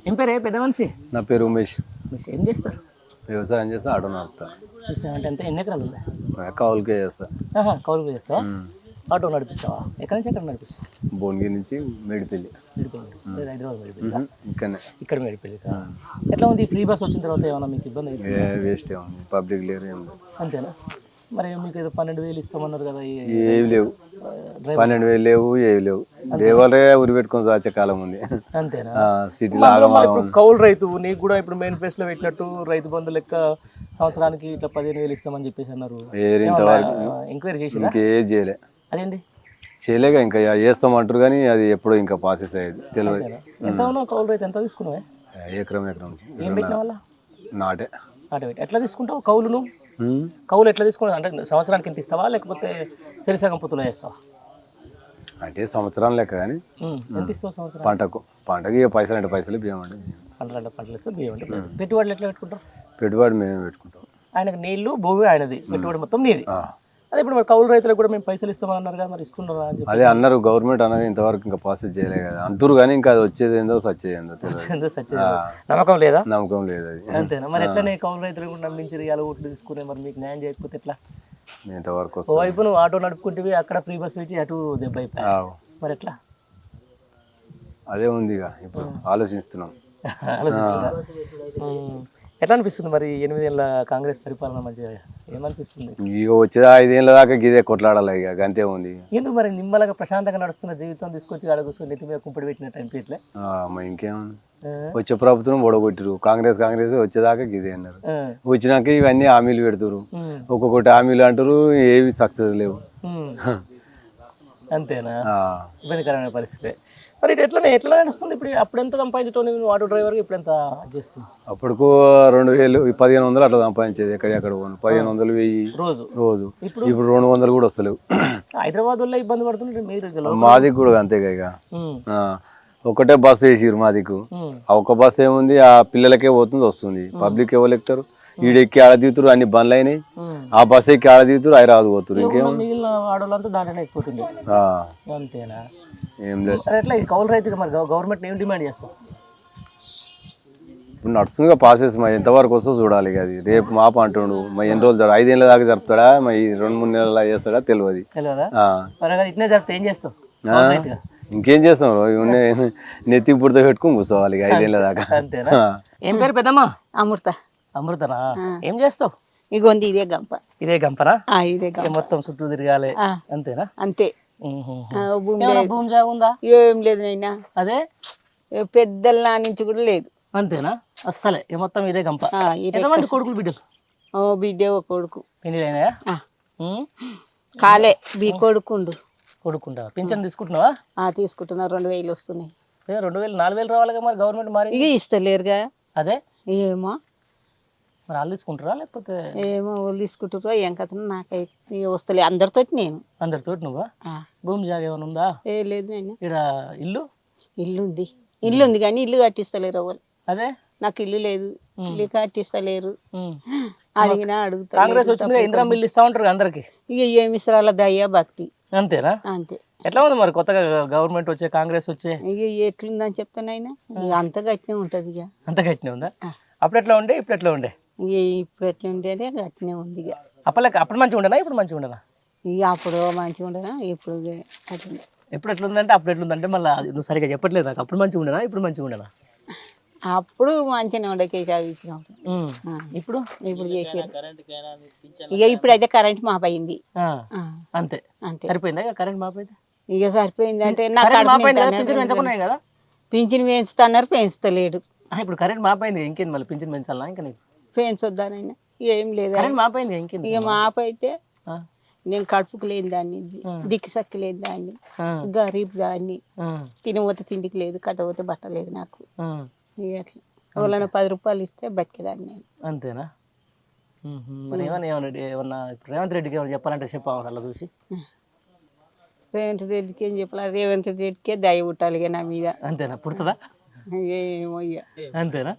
ఏం పేరు పెద్ద మనిషి? నా పేరు ఉమేష్. ఏం చేస్తారు? వ్యవసాయం చేస్తా, ఆటో నడుపుతా. వ్యవసాయం అంటే ఎంత ఎన్ని ఎకరాలు ఉంది? కౌలుకే చేస్తా. కౌలుకు చేస్తావా? ఆటో నడిపిస్తావా? ఎక్కడి నుంచి ఎక్కడ నడిపిస్తావు? భువనగిరి నుంచి మేడిపల్లి. హైదరాబాద్ మేడిపల్లి. ఇక్కడ మేడిపల్లి. ఎట్లా ఉంది ఫ్రీ బస్ వచ్చిన తర్వాత? ఏమన్నా మీకు ఇబ్బంది? వేస్ట్ ఉంది, పబ్లిక్ లేరు, ఏం లేదు. అంతేనా? మరి మీకు ఏదో 12,000 ఇస్తామన్నారు కదా? ఏవి లేవు, 12,000 లేవు, ఏవి లేవు. దేవాలే ఉరి పెట్టుకొని వచ్చే కాలం ఉంది. అంతేనా? సిటీలో కౌలు రైతు నీకు కూడా ఇప్పుడు మేనిఫెస్టోలో పెట్టినట్టు రైతు బంధు లెక్క సంవత్సరానికి ఇట్లా 15,000 ఇస్తామని చెప్పేసి అన్నారు. ఎంక్వైరీ చేసి ఇంకేం చేయలే. అదేంటి చేయలేక ఇంకా చేస్తామంటారు కానీ అది ఎప్పుడో ఇంకా ప్రాసెస్ అయ్యేది తెలియదు. ఎంత ఉన్నావు కౌలు రైతు? ఎంత తీసుకున్నావే? ఎకరం ఏం పెట్టిన వాళ్ళ? నాటే పెట్టి ఎట్లా తీసుకుంటావు కౌలును? కౌలు ఎట్లా తీసుకుంటావు? అంటే సంవత్సరానికి ఎంత ఇస్తావా లేకపోతే సరిసగం పొత్తులో చేస్తావా? అంటే సంవత్సరం లెక్క కానీ ఎంత ఇస్తావు సంవత్సరం? పంటకు ఇక పైసలు అంటే పైసలు, బియ్యం అంటే పంటలు ఇస్తావు, బియ్యం అంటే పెట్టుబడులు ఎట్లా పెట్టుకుంటావు? పెట్టుబడి మేమే పెట్టుకుంటాం. ఆయనకు నీళ్లు భూమి ఆయనది, పెట్టుబడి మొత్తం నీది. అదే ఇప్పుడు మరి కౌలు రైతులకు కూడా మేము పైసలు ఇస్తామని అన్నారు కదా, మరి ఇస్తున్నారా? అదే అన్నారు, గవర్నమెంట్ అనేది ఇంతవరకు ఇంకా ప్రాసెస్ చేయలేదు కదా అంటారు కానీ ఇంకా అది వచ్చేది ఏందో సచ్చేది ఏందో తెలియదు. నమ్మకం లేదా? నమ్మకం లేదు అది. అంతేనా? మరి ఎట్లనే కౌలు రైతులకు కూడా నమ్మించి ఇవాళ ఓట్లు తీసుకునే మరి మీకు న్యాయం చేయకపోతే ఎట్లా? ఇంతవరకు ఓవైపు నువ్వు ఆటో నడుపుకుంటే అక్కడ ఫ్రీ బస్ పెట్టి అటు దెబ్బ అయిపోయావు, మరి ఎట్లా? అదే ఉంది ఇక ఇప్పుడు ఆలోచిస్తున్నాం. ఎట్లా అనిపిస్తుంది మరి 8 ఏళ్ళ కాంగ్రెస్ పరిపాలన మంచిగా? ఏమనిపిస్తుంది? ఇక వచ్చేది 5 ఏళ్ళ దాకా గిదే కొట్లాడాలి, ఇక అంతే ఉంది. ఎందుకు మరి నిమ్మలంగా ప్రశాంతంగా నడుస్తున్న జీవితం తీసుకొచ్చి అడుగుసుకొని నెత్తి మీద కుంపడి పెట్టినట్టు అనిపించలే? ఇంకేం వచ్చే ప్రభుత్వం ఓడగొట్టిరు, కాంగ్రెస్ వచ్చేదాకా గిదే అన్నారు. వచ్చినాక ఇవన్నీ హామీలు పెడతారు, ఒక్కొక్కటి హామీలు అంటారు, ఏవి సక్సెస్ లేవు. అంతేనా? ఇబ్బందికరమైన పరిస్థితి. మరి ఎట్లా నడుస్తుంది ఇప్పుడు? అప్పుడు ఎంత సంపాదించటం నువ్వు ఆటో డ్రైవర్గా, ఇప్పుడు ఎంత చేస్తుంది? అప్పటికు 2,000 1,500 అట్లా సంపాదించేది. ఎక్కడ 1,500 1000 రోజు. ఇప్పుడు 200 కూడా వస్తలేవు. హైదరాబాద్ వల్ల ఇబ్బంది పడుతుంది మీరు? మాది కూడా అంతేగా, ఇక ఒకటే బస్సు వేసిరు మాదికు. ఆ ఒక్క బస్సు ఏముంది, ఆ పిల్లలకే పోతుంది వస్తుంది, పబ్లిక్ ఎవరు ఎక్కుతారు? ఈడెక్కి ఆడ దిగుతారు, అన్ని బండ్లు అయినాయి. ఆ బస్సు ఎక్కి ఆడ దిగుతారు, హైదరాబాద్ పోతారు. ఇంకేమో మిగిలిన ఆడవాళ్ళంతా దాంట్లోనే ఎక్కుతుంది. అంతేనా? ఏం లేదు. ఎట్లా ఈ కౌలు రైతుగా మరి గవర్నమెంట్ ఏం డిమాండ్ చేస్తాం? ఇప్పుడు నడుస్తుందిగా ప్రాసెస్, మరి ఎంతవరకు వస్తుందో చూడాలి. అది రేపు మాప అంటుండు, మరి ఎన్ని రోజులు 5 ఏళ్ళ దాకా జరుపుతాడా, మరి 2-3 నెలలు చేస్తాడా తెలియదు. ఇట్నే జరిపితే ఏం చేస్తాం? ఇంకేం చేస్తాం, నెత్తికి పుడత పెట్టుకుని కూర్చోవాలి 5 ఏళ్ళ దాకా. అంతేనా? ఏం పేరు పెద్దమ్మా? అమృత. అమృతనా? ఏం చేస్తావు? ఇగోంది ఇదే గంప. ఇదే గంపనా? ఇదే గంప. మొత్తం చుట్టూ తిరగాలి అంతేనా? అంతే. భూమి జాగా ఉందా? ఏం లేదు నైనా, అదే పెద్దల నుంచి కూడా లేదు. అంతేనా? అస్సలే మొత్తం ఇదే గంప. ఎంతమంది కొడుకులు బిడ్డలు? బిడ్డ ఒక కొడుకు. పెళ్ళిళ్ళైనాయా? కాలే కొడుకుండు. కొడుకుంటా? పింఛన్ తీసుకుంటున్నావా? తీసుకుంటున్నా. 2,000 వస్తున్నాయి. 2,000 4,000 రావాలిగా, మరి గవర్నమెంట్ మారి ఇక ఇస్తలేరుగా. అదే ఏమో మరి వాళ్ళు తీసుకుంటారా లేకపోతే? ఏమో వాళ్ళు తీసుకుంటారో ఏం కథ, నాకైతే వస్తలే. అందరితోటి నేను. అందరితోటి నువ్వా? భూమి జాగా ఏమైనా ఉందా? లేదు నాయన. ఇక్కడ ఇల్లు ఉంది కానీ ఇల్లు కట్టిస్తలేరు వాళ్ళు. అదే నాకు ఇల్లు లేదు, ఇల్లు కట్టిస్తలేరు. అడిగినా అడుగుతా. కాంగ్రెస్ వచ్చింది, ఇందిరా ఇల్లు ఇస్తా ఉంటారు అందరికి. ఇక ఏమి ఇస్తారా, దయ్యా భక్తి. అంతేనా? అంతే. ఎట్లా ఉంది మరి కొత్తగా గవర్నమెంట్ వచ్చే, కాంగ్రెస్ వచ్చే? ఇక ఎట్లుందని చెప్తానైనా, ఇక అంత గట్టినే ఉంటది. ఇక అంత గట్టినే ఉందా? అప్పుడు ఎట్లా ఉండే, ఇప్పుడు ఎట్లా ఉండే? ఇక ఇప్పుడు ఎట్లా ఉంటేనే గట్టినే ఉంది. ఇక అప్పుడు మంచిగా ఉండనా, ఇప్పుడు మంచిగా ఉండనా? ఇక అప్పుడు మంచిగా ఉండనా, ఇప్పుడు అట్లా. ఎప్పుడు ఎట్లుందంటే అప్పుడు ఎట్లుందంటే మళ్ళీ నువ్వు సరిగా చెప్పట్లేదు నాకు. అప్పుడు మంచిగా ఉండనా, ఇప్పుడు మంచిగా ఉండనా? అప్పుడు మంచిగానే ఉండే కేసీఆర్ ఇచ్చినప్పుడు. ఇప్పుడు చేసారు. ఇక ఇప్పుడు అయితే కరెంట్ మాపయింది. అంతే. సరిపోయిందా కరెంట్ మాపైతే? ఇక సరిపోయింది అంటే పింఛన్ పెంచుతున్నారు, పెంచుతలేడు. ఇప్పుడు కరెంట్ మాపైంది, ఇంకేంది మళ్ళీ పింఛన్ పెంచాలా? ఇంకా నీకు పెంచొద్దానైనా ఏం లేదు. మాపైంది ఇంకేంది? ఇక మాపైతే నేను కడుపుకు లేని దాన్ని, దిక్కు సక్కి లేని దాన్ని, గరీబ్ దాన్ని, తినబోతే తిండికి లేదు, కట్టబోతే బట్ట లేదు నాకు. అట్లా ఎవరైనా 10 రూపాయలు ఇస్తే బతికేదాన్ని నేను. అంతేనా? మరి ఏమన్నా రేవంత్ రెడ్డికి ఏమన్నా చెప్పాలంటే చెప్పాము అలా చూసి. రేవంత్ రెడ్డికి ఏం చెప్పాలి? రేవంత్ రెడ్డికే దయ పుట్టాలి నా మీద. అంతేనా? పుడుతుందా? ఏమో. అంతేనా?